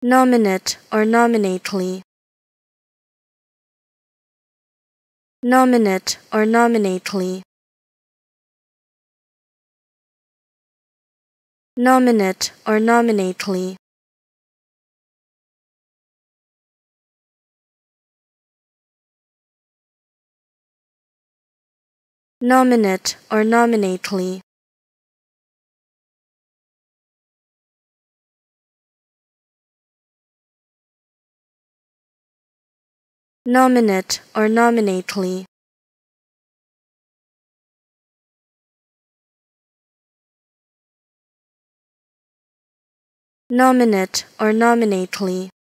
Nominate or nominately. Nominate or nominately. Nominate or nominately. Nominate or nominately. Nominate or nominately. Nominate or nominately.